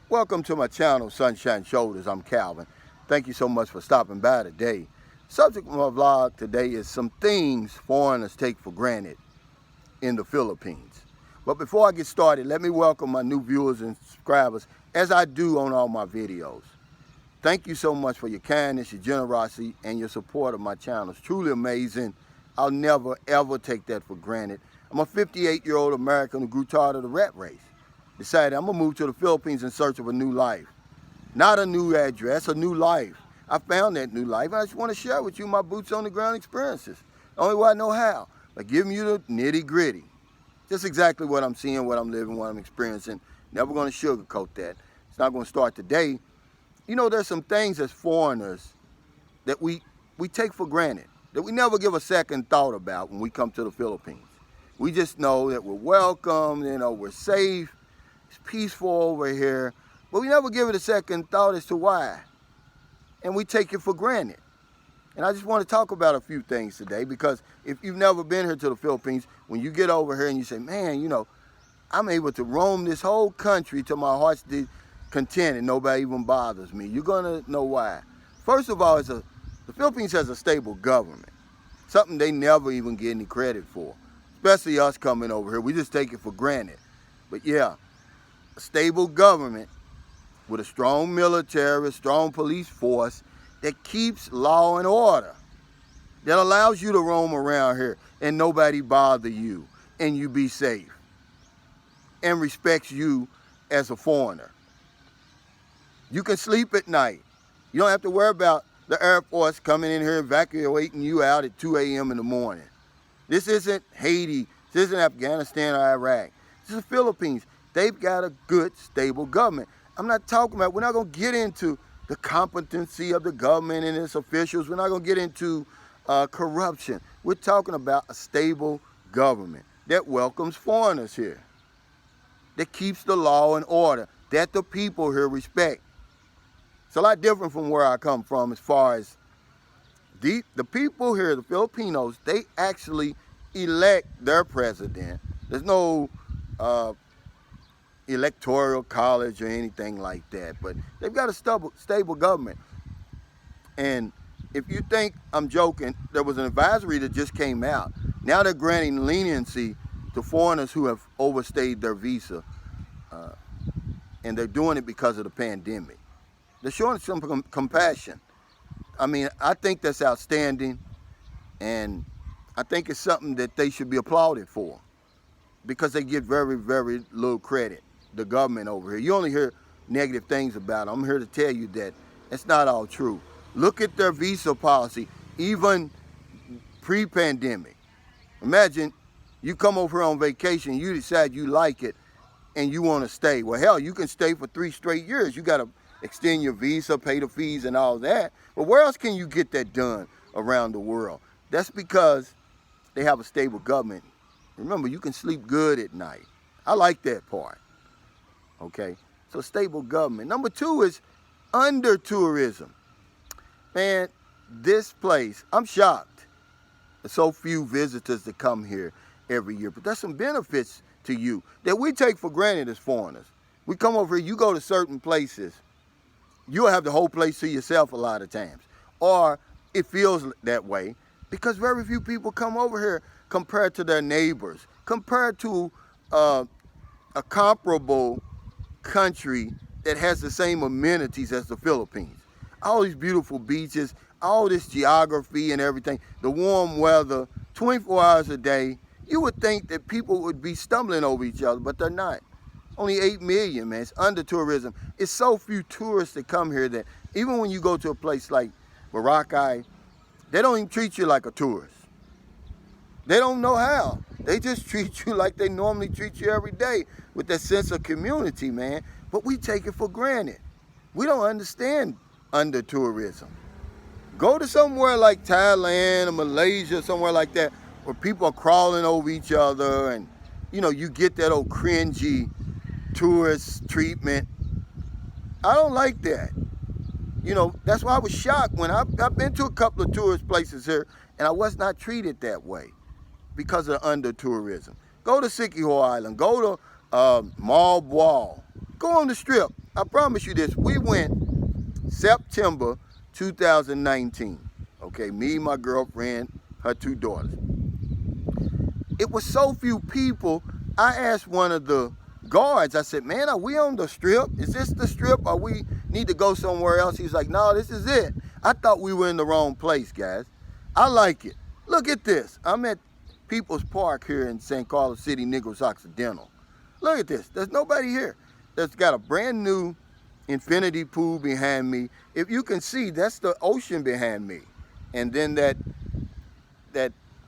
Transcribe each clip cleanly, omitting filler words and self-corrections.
Welcome to my channel, Sunshine Shoulders. I'm Calvin. Thank you so much for stopping by today. Subject of my vlog today is some things foreigners take for granted in the Philippines. But before I get started, let me welcome my new viewers and subscribers, as I do on all my videos. Thank you so much for your kindness, your generosity, and your support of my channel. It's truly amazing. I'll never, ever take that for granted. I'm a 58-year-old American who grew tired of the rat race. Decided I'm gonna move to the Philippines in search of a new life. Not a new address, a new life. I found that new life, and I just want to share with you my boots on the ground experiences. The only way I know how, by giving you the nitty gritty. Just exactly what I'm seeing, what I'm living, what I'm experiencing. Never gonna sugarcoat that. It's not gonna start today. You know, there's some things as foreigners that we take for granted, that we never give a second thought about when we come to the Philippines. We just know that we're welcome, you know, we're safe. It's peaceful over here, but we never give it a second thought as to why. And we take it for granted. And I just want to talk about a few things today, because if you've never been here to the Philippines, when you get over here and you say, man, you know, I'm able to roam this whole country to my heart's content and nobody even bothers me, you're going to know why. First of all, the Philippines has a stable government, something they never even get any credit for, especially us coming over here. We just take it for granted. But yeah, a stable government with a strong military, a strong police force that keeps law and order, that allows you to roam around here and nobody bother you, and you be safe, and respects you as a foreigner. You can sleep at night. You don't have to worry about the Air Force coming in here evacuating you out at 2 a.m. in the morning. This isn't Haiti. This isn't Afghanistan or Iraq. This is the Philippines. They've got a good, stable government. I'm not talking about, we're not going to get into the competency of the government and its officials. We're not going to get into corruption. We're talking about a stable government that welcomes foreigners here, that keeps the law and order, that the people here respect. It's a lot different from where I come from as far as the people here, the Filipinos, they actually elect their president. There's no electoral college or anything like that, but they've got a stable government. And if you think I'm joking, there was an advisory that just came out. Now they're granting leniency to foreigners who have overstayed their visa, and they're doing it because of the pandemic. They're showing some compassion. I mean, I think that's outstanding, and I think it's something that they should be applauded for, because they get very, very little credit, the government over here. You only hear negative things about them. I'm here to tell you that it's not all true. Look at their visa policy, even pre-pandemic. Imagine you come over here on vacation, you decide you like it, and you want to stay. Well, hell, you can stay for 3 straight years. You got to extend your visa, pay the fees and all that. But where else can you get that done around the world? That's because they have a stable government. Remember, you can sleep good at night. I like that part. Okay, so stable government. Number 2 is undertourism. Man, this place, I'm shocked. There's so few visitors that come here every year, but there's some benefits to you that we take for granted as foreigners. We come over here, you go to certain places, you'll have the whole place to yourself a lot of times, or it feels that way because very few people come over here compared to their neighbors, compared to a comparable country that has the same amenities as the Philippines. All these beautiful beaches, all this geography and everything, the warm weather, 24 hours a day. You would think that people would be stumbling over each other, but they're not. Only 8 million, man. It's under tourism. It's so few tourists that come here that even when you go to a place like Boracay, they don't even treat you like a tourist. They don't know how. They just treat you like they normally treat you every day, with that sense of community, man. But we take it for granted. We don't understand under tourism. Go to somewhere like Thailand or Malaysia, somewhere like that, where people are crawling over each other, and you know, you get that old cringy tourist treatment. I don't like that. You know, that's why I was shocked when I've been to a couple of tourist places here, and I was not treated that way because of under tourism. Go to Siquijor Island, go to Malboal, go on the strip. I promise you this. We went September 2019. Okay, me, my girlfriend, her 2 daughters. It was so few people. I asked one of the guards, I said, man, are we on the strip? Is this the strip or we need to go somewhere else? He's like, no, this is it. I thought we were in the wrong place, guys. I like it. Look at this. I'm at People's Park here in St. Carlos City, Negros Occidental. Look at this. There's nobody here. There's got a brand new infinity pool behind me. If you can see, that's the ocean behind me. And then that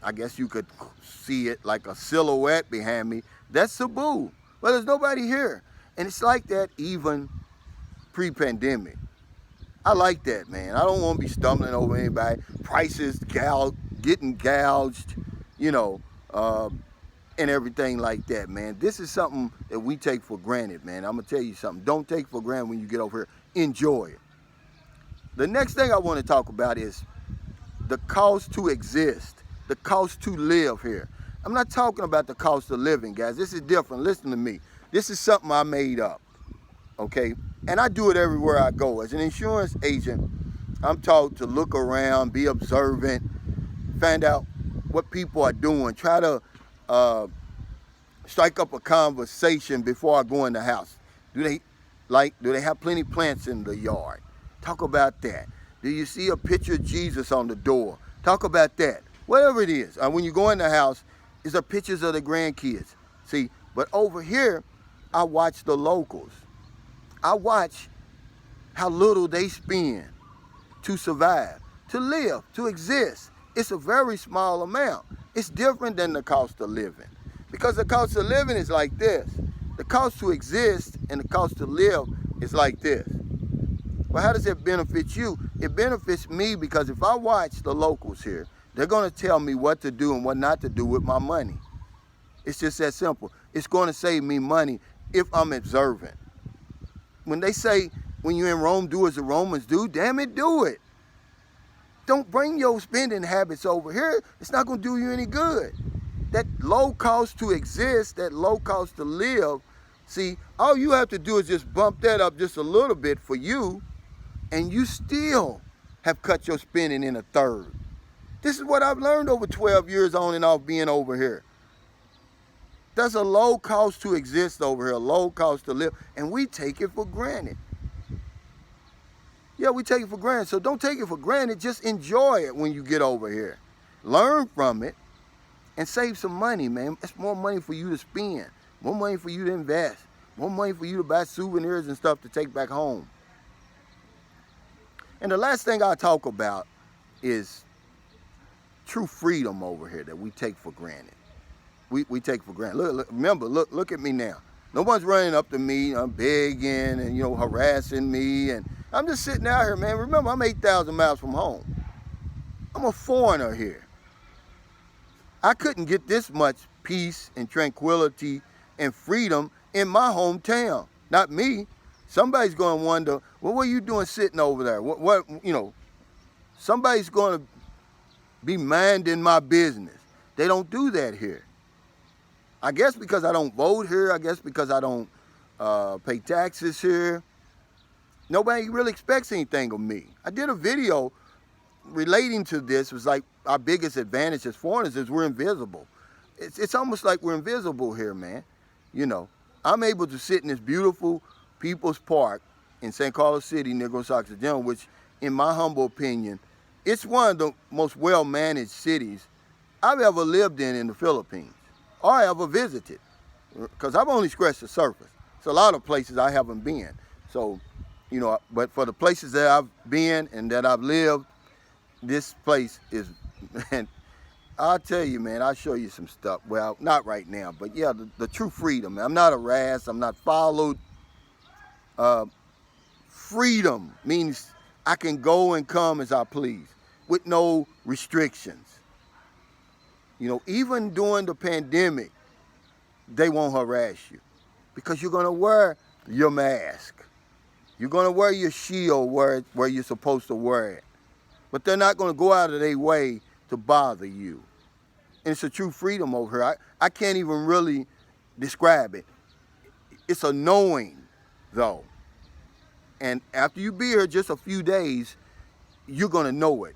I guess you could see it like a silhouette behind me. That's Cebu. But there's nobody here. And it's like that even pre-pandemic. I like that, man. I don't want to be stumbling over anybody. Prices getting gouged, you know, and everything like that, man. This is something that we take for granted, man. I'm going to tell you something. Don't take for granted when you get over here. Enjoy it. The next thing I want to talk about is the cost to exist, the cost to live here. I'm not talking about the cost of living, guys. This is different. Listen to me. This is something I made up, okay? And I do it everywhere I go. As an insurance agent, I'm taught to look around, be observant, find out what people are doing, try to strike up a conversation before I go in the house. Do they have plenty of plants in the yard? Talk about that. Do you see a picture of Jesus on the door? Talk about that. Whatever it is. When you go in the house, is there pictures of the grandkids? See, but over here, I watch the locals. I watch how little they spend to survive, to live, to exist. It's a very small amount. It's different than the cost of living. Because the cost of living is like this. The cost to exist and the cost to live is like this. Well, how does it benefit you? It benefits me because if I watch the locals here, they're going to tell me what to do and what not to do with my money. It's just that simple. It's going to save me money if I'm observant. When they say, when you're in Rome, do as the Romans do, damn it, do it. Don't bring your spending habits over here. It's not going to do you any good. That low cost to exist, that low cost to live, see, all you have to do is just bump that up just a little bit for you, and you still have cut your spending in a third. This is what I've learned over 12 years on and off being over here. There's a low cost to exist over here, a low cost to live, and we take it for granted. Yeah, we take it for granted, so don't take it for granted. Just enjoy it when you get over here. Learn from it and save some money, man. It's more money for you to spend, more money for you to invest, more money for you to buy souvenirs and stuff to take back home. And the last thing I'll talk about is true freedom over here that we take for granted. We take for granted. Look, remember, look at me now. No one's running up to me, I'm begging and, harassing me. And I'm just sitting out here, man. Remember, I'm 8,000 miles from home. I'm a foreigner here. I couldn't get this much peace and tranquility and freedom in my hometown. Not me. Somebody's going to wonder, well, what are you doing sitting over there? Somebody's going to be minding my business. They don't do that here. I guess because I don't vote here. I guess because I don't pay taxes here. Nobody really expects anything of me. I did a video relating to this. It was like our biggest advantage as foreigners is we're invisible. It's almost like we're invisible here, man. I'm able to sit in this beautiful People's Park in St. Carlos City, Negros Occidental, which, in my humble opinion, it's one of the most well-managed cities I've ever lived in the Philippines, or I ever visited, because I've only scratched the surface. It's a lot of places I haven't been. So, but for the places that I've been and that I've lived, this place is, man, I'll tell you, man, I'll show you some stuff. Well, not right now, but yeah, the true freedom. Man. I'm not harassed. I'm not followed. Freedom means I can go and come as I please with no restrictions. Even during the pandemic, they won't harass you because you're going to wear your mask. You're going to wear your shield where you're supposed to wear it. But they're not going to go out of their way to bother you. And it's a true freedom over here. I can't even really describe it. It's a knowing, though. And after you be here just a few days, you're going to know it.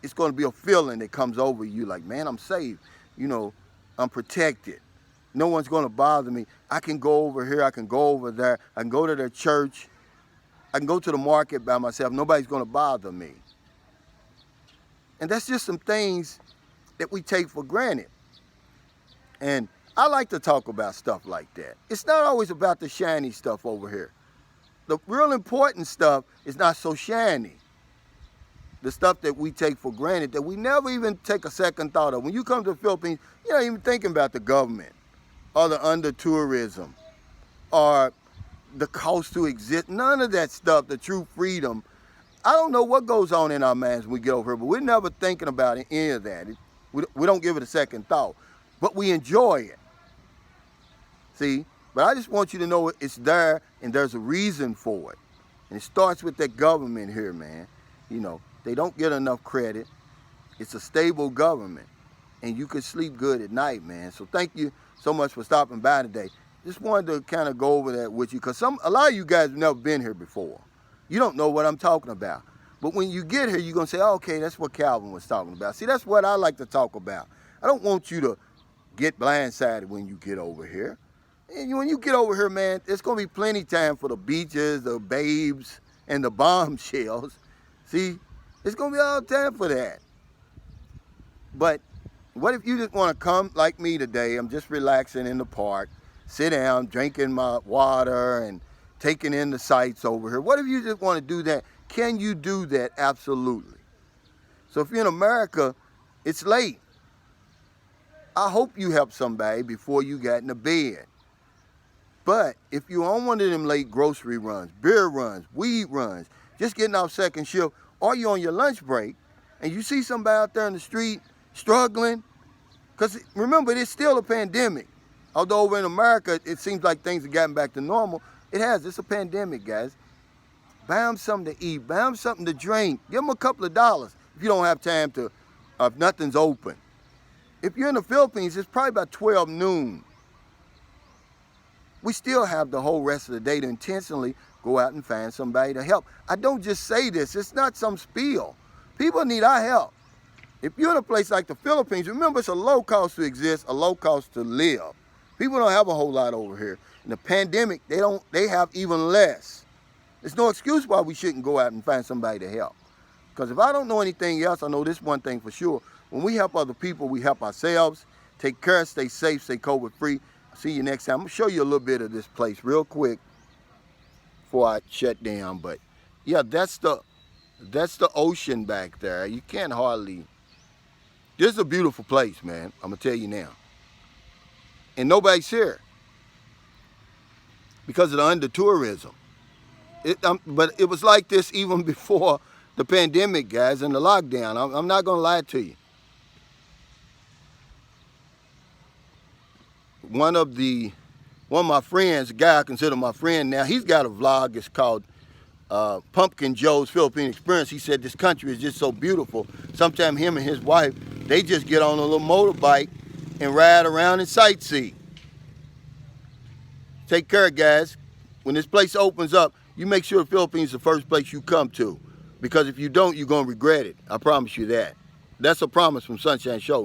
It's going to be a feeling that comes over you like, man, I'm safe. You know, I'm protected. No one's going to bother me. I can go over here. I can go over there. I can go to their church. I can go to the market by myself. Nobody's going to bother me. And that's just some things that we take for granted. And I like to talk about stuff like that. It's not always about the shiny stuff over here. The real important stuff is not so shiny. The stuff that we take for granted that we never even take a second thought of. When you come to the Philippines, you're not even thinking about the government or the undertourism or the cost to exist. None of that stuff, the true freedom. I don't know what goes on in our minds when we get over here, but we're never thinking about any of that. We don't give it a second thought, but we enjoy it. See? But I just want you to know it's there and there's a reason for it. And it starts with that government here, man. You know, they don't get enough credit. It's a stable government. And you can sleep good at night, man. So thank you so much for stopping by today. Just wanted to kind of go over that with you because a lot of you guys have never been here before. You don't know what I'm talking about. But when you get here, you're going to say, oh, okay, that's what Calvin was talking about. See, that's what I like to talk about. I don't want you to get blindsided when you get over here. And when you get over here, man, there's going to be plenty of time for the beaches, the babes, and the bombshells. See, it's going to be all the time for that. But what if you just want to come like me today? I'm just relaxing in the park, sit down, drinking my water, and taking in the sights over here. What if you just want to do that? Can you do that? Absolutely. So if you're in America, it's late. I hope you help somebody before you got in the bed. But if you're on one of them late grocery runs, beer runs, weed runs, just getting off second shift, or you're on your lunch break, and you see somebody out there in the street struggling, because remember, it's still a pandemic. Although over in America, it seems like things have gotten back to normal, it has. It's a pandemic, guys. Buy them something to eat. Buy them something to drink. Give them a couple of dollars if you don't have time to, if nothing's open. If you're in the Philippines, it's probably about 12 noon. We still have the whole rest of the day to intentionally go out and find somebody to help. I don't just say this. It's not some spiel. People need our help. If you're in a place like the Philippines, remember it's a low cost to exist, a low cost to live. People don't have a whole lot over here. In the pandemic, they have even less. There's no excuse why we shouldn't go out and find somebody to help. Because if I don't know anything else, I know this one thing for sure. When we help other people, we help ourselves. Take care, stay safe, stay COVID free. See you next time. I'm going to show you a little bit of this place real quick before I shut down. But yeah, that's the ocean back there. You can't hardly. This is a beautiful place, man. I'm going to tell you now. And nobody's here because of the undertourism. But it was like this even before the pandemic, guys, and the lockdown. I'm not going to lie to you. One of my friends, a guy I consider my friend now, he's got a vlog. It's called Pumpkin Joe's Philippine Experience. He said this country is just so beautiful. Sometimes him and his wife, they just get on a little motorbike and ride around and sightsee. Take care, guys. When this place opens up, you make sure the Philippines is the first place you come to. Because if you don't, you're going to regret it. I promise you that. That's a promise from Sunshine Show.